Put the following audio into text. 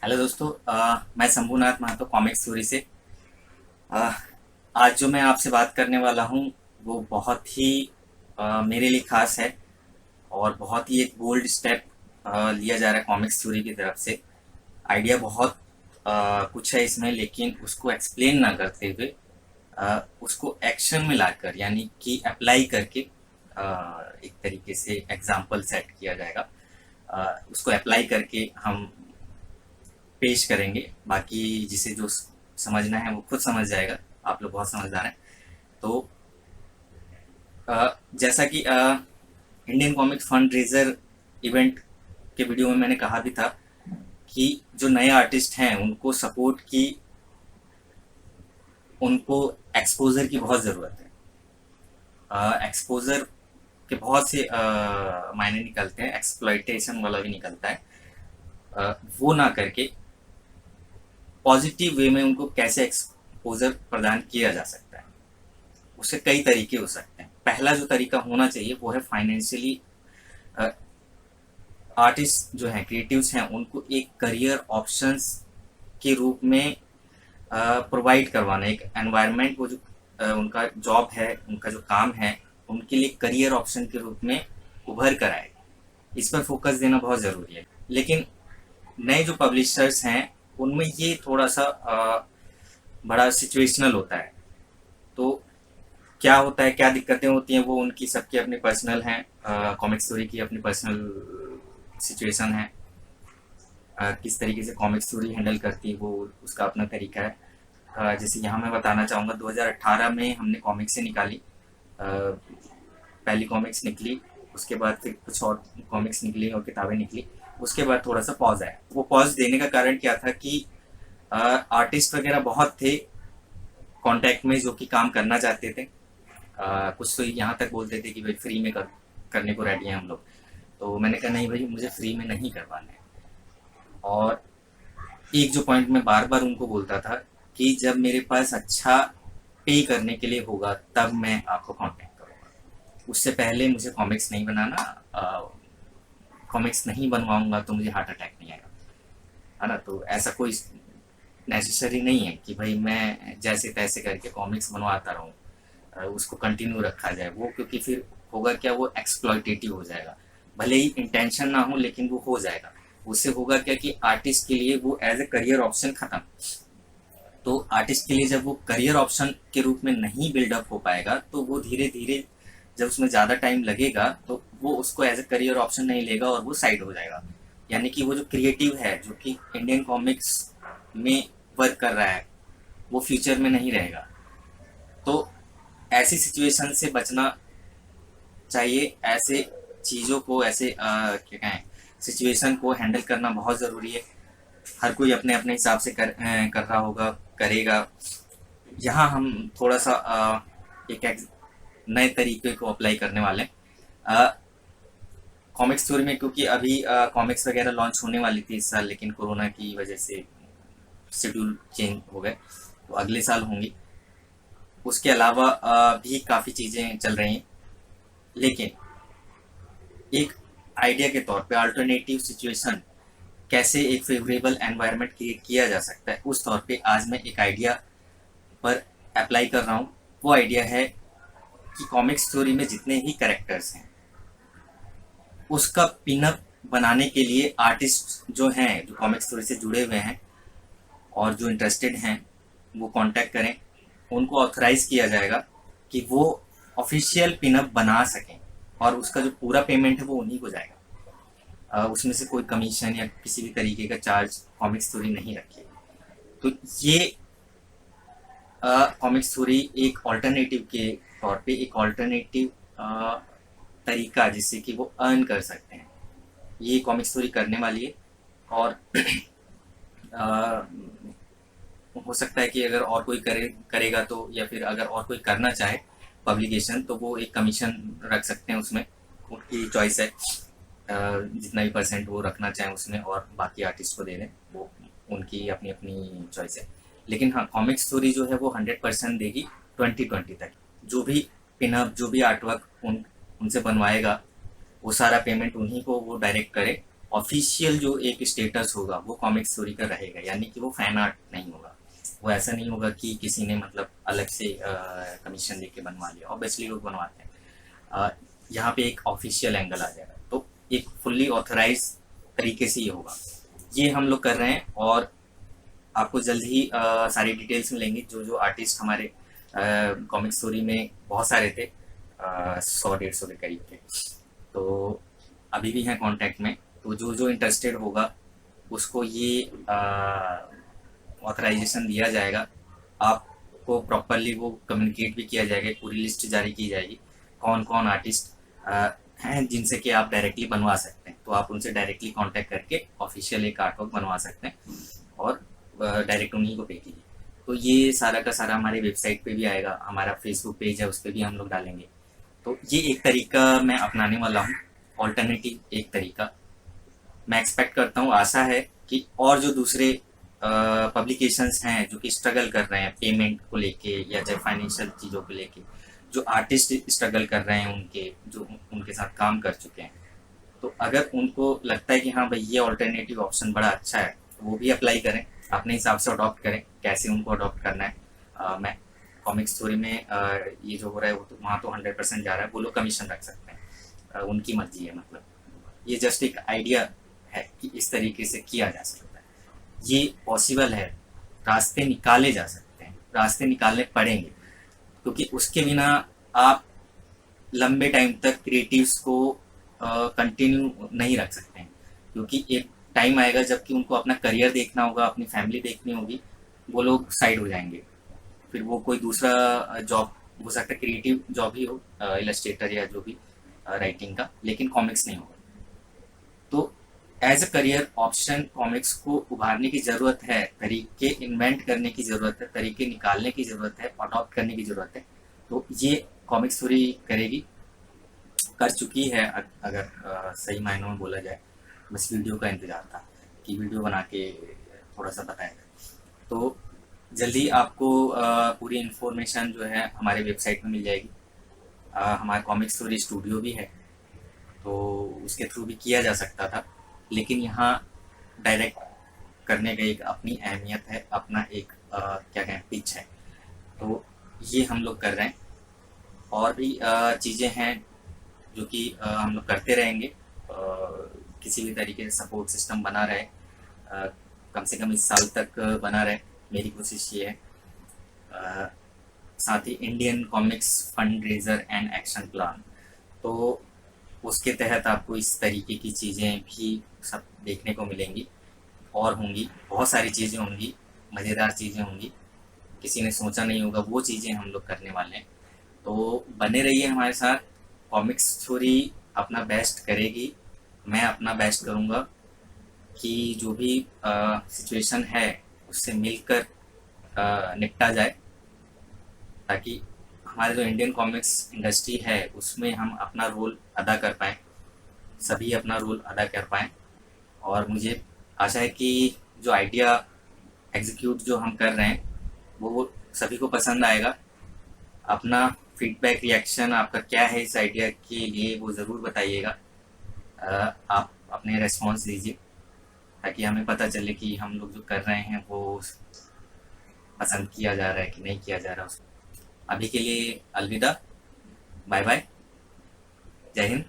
Hello दोस्तों, मैं Shambhunath Mahato comic story से। अ, आज जो मैं आपसे बात करने वाला हूँ वो बहुत ही मेरे लिए खास है और बहुत ही एक बोल्ड स्टेप लिया जा रहा है कॉमिक स्टोरी की तरफ से। आइडिया बहुत कुछ है इसमें, लेकिन उसको एक्सप्लेन ना करते हुए उसको एक्शन में लाकर यानी कि अप्लाई करके एक तरीके से एग्जाम्पल सेट किया जाएगा। उसको अप्लाई करके हम पेश करेंगे। बाकी जिसे जो समझना है वो खुद समझ जाएगा। आप लोग बहुत समझदार हैं। तो जैसा कि Indian comic fund raiser event के वीडियो में मैंने कहा भी था कि जो नए आर्टिस्ट हैं उनको सपोर्ट की, उनको एक्सपोजर की बहुत ज़रूरत है। एक्सपोजर के बहुत से मायने निकलते हैं, एक्सप्लॉइटेशन वाला भी निकलता है। वो ना करके पॉजिटिव वे में उनको कैसे एक्सपोजर प्रदान किया जा सकता है, उसके कई तरीके हो सकते हैं। पहला जो तरीका होना चाहिए वो है फाइनेंशियली आर्टिस्ट जो हैं, क्रिएटिव्स हैं, उनको एक करियर ऑप्शंस के रूप में प्रोवाइड करवाना, एक एनवायरनमेंट, वो जो उनका जॉब है, उनका जो काम है, उनके लिए करियर ऑप्शन के रूप में उभर कर आए। इस पर फोकस देना बहुत ज़रूरी है। लेकिन नए जो पब्लिशर्स हैं उनमें ये थोड़ा सा बड़ा सिचुएशनल होता है। तो क्या होता है, क्या दिक्कतें होती हैं, वो उनकी सबकी अपनी पर्सनल हैं। कॉमिक स्टोरी की अपनी पर्सनल सिचुएशन है। किस तरीके से कॉमिक स्टोरी हैंडल करती है वो उसका अपना तरीका है। जैसे यहाँ मैं बताना चाहूँगा, 2018 में हमने कॉमिक से निकाली। पहली कॉमिक्स निकली, उसके बाद फिर कुछ और कॉमिक्स निकली और किताबें निकली। उसके बाद थोड़ा सा पॉज आया। वो पॉज देने का कारण क्या था कि आर्टिस्ट वगैरह बहुत थे कांटेक्ट में जो कि काम करना चाहते थे। कुछ तो यहाँ तक बोलते थे कि भाई फ्री में करने को रेडी हैं हम लोग। तो मैंने कहा नहीं भाई, मुझे फ्री में नहीं करवाना है। और एक जो पॉइंट मैं बार बार उनको बोलता था कि जब मेरे पास अच्छा पे करने के लिए होगा तब मैं आपको कांटेक्ट करूँगा, उससे पहले मुझे कॉमिक्स नहीं बनाना। कॉमिक्स नहीं बनवाऊंगा तो मुझे हार्ट अटैक नहीं आएगा, है ना। तो ऐसा कोई नेसेसरी नहीं है कि भाई मैं जैसे तैसे करके कॉमिक्स बनवाता रहूँ, उसको कंटिन्यू रखा जाए वो, क्योंकि फिर होगा क्या, वो एक्सप्लॉइटेटिव हो जाएगा। भले ही इंटेंशन ना हो लेकिन वो हो जाएगा। उससे होगा क्या कि आर्टिस्ट के लिए वो एज ए करियर ऑप्शन खत्म। तो आर्टिस्ट के लिए जब वो करियर ऑप्शन के रूप में नहीं बिल्डअप हो पाएगा तो वो धीरे धीरे, जब उसमें ज़्यादा टाइम लगेगा तो वो उसको एज ए करियर ऑप्शन नहीं लेगा और वो साइड हो जाएगा। यानी कि वो जो क्रिएटिव है जो कि इंडियन कॉमिक्स में वर्क कर रहा है वो फ्यूचर में नहीं रहेगा। तो ऐसी सिचुएशन से बचना चाहिए। ऐसे चीज़ों को, ऐसे क्या कहें, सिचुएशन को हैंडल करना बहुत ज़रूरी है। हर कोई अपने अपने हिसाब से कर रहा होगा, करेगा। यहाँ हम थोड़ा सा एक नए तरीके को अप्लाई करने वाले हैं कॉमिक स्टोरी में, क्योंकि अभी कॉमिक्स वगैरह लॉन्च होने वाली थी इस साल, लेकिन कोरोना की वजह से शेड्यूल चेंज हो गए, तो अगले साल होंगी। उसके अलावा भी काफ़ी चीज़ें चल रही हैं, लेकिन एक आइडिया के तौर पे अल्टरनेटिव सिचुएशन कैसे एक फेवरेबल एनवायरनमेंट क्रिएट किया जा सकता है, उस तौर पे आज मैं एक आइडिया पर अप्लाई कर रहा हूँ। वो आइडिया है कि कॉमिक स्टोरी में जितने ही कैरेक्टर्स हैं उसका पिनअप बनाने के लिए आर्टिस्ट जो हैं, जो कॉमिक स्टोरी से जुड़े हुए हैं और जो इंटरेस्टेड हैं, वो कांटेक्ट करें। उनको ऑथराइज किया जाएगा कि वो ऑफिशियल पिनअप बना सकें और उसका जो पूरा पेमेंट है वो उन्हीं को जाएगा। उसमें से कोई कमीशन या किसी भी तरीके का चार्ज कॉमिक स्टोरी नहीं रखी। तो ये कॉमिक स्टोरी एक ऑल्टरनेटिव के तौर पे, एक ऑल्टरनेटिव तरीका जिससे कि वो अर्न कर सकते हैं, ये कॉमिक स्टोरी करने वाली है। और आ, हो सकता है कि अगर और कोई करेगा तो, या फिर अगर और कोई करना चाहे पब्लिकेशन, तो वो एक कमीशन रख सकते हैं उसमें, उनकी चॉइस है। जितना भी परसेंट वो रखना चाहें उसमें और बाकी आर्टिस्ट को दे दें, वो उनकी अपनी अपनी चॉइस है। लेकिन हाँ, कॉमिक स्टोरी जो है वो 100% देगी 2020 तक। जो भी पिनअप, जो भी आर्टवर्क उनसे बनवाएगा, वो सारा पेमेंट उन्हीं को वो डायरेक्ट करे। ऑफिशियल जो एक स्टेटस होगा वो कॉमिक स्टोरी का रहेगा, यानी कि वो फैन आर्ट नहीं होगा। वो ऐसा नहीं होगा कि किसी ने मतलब अलग से कमीशन लेके बनवा लिया, ऑब्वियसली लोग बनवाते हैं। अ, यहाँ पे एक ऑफिशियल एंगल आ जाएगा, तो एक फुल्ली ऑथराइज तरीके से ये होगा। ये हम लोग कर रहे हैं, और आपको जल्द ही सारी डिटेल्स मिलेंगी। जो जो आर्टिस्ट हमारे कॉमिक स्टोरी में बहुत सारे थे, 100-150 के करीब थे, तो अभी भी हैं कांटेक्ट में। तो जो जो इंटरेस्टेड होगा उसको ये ऑथराइजेशन दिया जाएगा। आपको प्रॉपरली वो कम्युनिकेट भी किया जाएगा, पूरी लिस्ट जारी की जाएगी कौन कौन आर्टिस्ट हैं जिनसे कि आप डायरेक्टली बनवा सकते हैं। तो आप उनसे डायरेक्टली कांटेक्ट करके ऑफिशियल एक आर्ट वर्क बनवा सकते हैं, और डायरेक्ट उन्हीं को पे कीजिए। तो ये सारा का सारा हमारे वेबसाइट पे भी आएगा, हमारा फेसबुक पेज है उस पर भी हम लोग डालेंगे। तो ये एक तरीका मैं अपनाने वाला हूँ, ऑल्टरनेटिव एक तरीका। मैं एक्सपेक्ट करता हूँ, आशा है कि और जो दूसरे पब्लिकेशंस हैं जो कि स्ट्रगल कर रहे हैं पेमेंट को लेके या चाहे फाइनेंशियल चीज़ों को लेके, जो आर्टिस्ट स्ट्रगल कर रहे हैं, उनके जो उनके साथ काम कर चुके हैं, तो अगर उनको लगता है कि हाँ भाई ये ऑल्टरनेटिव ऑप्शन बड़ा अच्छा है, तो वो भी अप्लाई करें, अपने हिसाब से अडॉप्ट करें, कैसे उनको अडॉप्ट करना है। मैं कॉमिक स्टोरी में ये जो हो रहा है वो तो वहाँ तो 100% जा रहा है, वो लोग कमीशन रख सकते हैं, उनकी मर्जी है। मतलब ये जस्ट एक आइडिया है कि इस तरीके से किया जा सकता है, ये पॉसिबल है, रास्ते निकाले जा सकते हैं, रास्ते निकालने पड़ेंगे, क्योंकि उसके बिना आप लंबे टाइम तक क्रिएटिव्स को कंटिन्यू नहीं रख सकते हैं। क्योंकि एक टाइम आएगा जब कि उनको अपना करियर देखना होगा, अपनी फैमिली देखनी होगी, वो लोग साइड हो जाएंगे। फिर वो कोई दूसरा जॉब हो सकता है, क्रिएटिव जॉब ही हो, इलस्ट्रेटर या जो भी राइटिंग का, लेकिन कॉमिक्स नहीं होगा। तो as a career option comics को उभारने की ज़रूरत है, तरीके इन्वेंट करने की ज़रूरत है, तरीके निकालने की ज़रूरत है, अडॉप्ट करने की ज़रूरत है। तो ये कॉमिक स्टोरी करेगी, कर चुकी है अगर सही मायनों में बोला जाए। बस वीडियो का इंतज़ार था कि वीडियो बना के थोड़ा सा बताएगा। तो जल्दी आपको पूरी इन्फॉर्मेशन जो है हमारे वेबसाइट में मिल जाएगी। हमारा कॉमिक स्टोरी स्टूडियो भी है, तो उसके थ्रू भी किया जा सकता था, लेकिन यहाँ डायरेक्ट करने का एक अपनी अहमियत है, अपना एक क्या कहें पिच है, तो ये हम लोग कर रहे हैं। और भी चीज़ें हैं जो कि हम लोग करते रहेंगे, किसी भी तरीके से सपोर्ट सिस्टम बना रहे, कम से कम इस साल तक बना रहे, मेरी कोशिश ये है। अ, साथ ही Indian comics fundraiser and action plan, तो उसके तहत आपको इस तरीके की चीज़ें भी सब देखने को मिलेंगी, और होंगी बहुत सारी चीज़ें होंगी, मज़ेदार चीज़ें होंगी, किसी ने सोचा नहीं होगा वो चीज़ें हम लोग करने वाले हैं। तो बने रहिए हमारे साथ, कॉमिक्स स्टोरी अपना बेस्ट करेगी, मैं अपना बेस्ट करूँगा कि जो भी सिचुएशन है उससे मिलकर निपटा जाए, ताकि हमारे जो इंडियन कॉमिक्स इंडस्ट्री है उसमें हम अपना रोल अदा कर पाएँ, सभी अपना रोल अदा कर पाएँ। और मुझे आशा है कि जो आइडिया एग्जीक्यूट जो हम कर रहे हैं वो सभी को पसंद आएगा। अपना फीडबैक रिएक्शन आपका क्या है इस आइडिया के लिए वो ज़रूर बताइएगा। आप अपने रेस्पॉन्स दीजिए, ताकि हमें पता चले कि हम लोग जो कर रहे हैं वो पसंद किया जा रहा है कि नहीं किया जा रहा है। अभी के लिए अलविदा, बाय बाय, जय हिंद।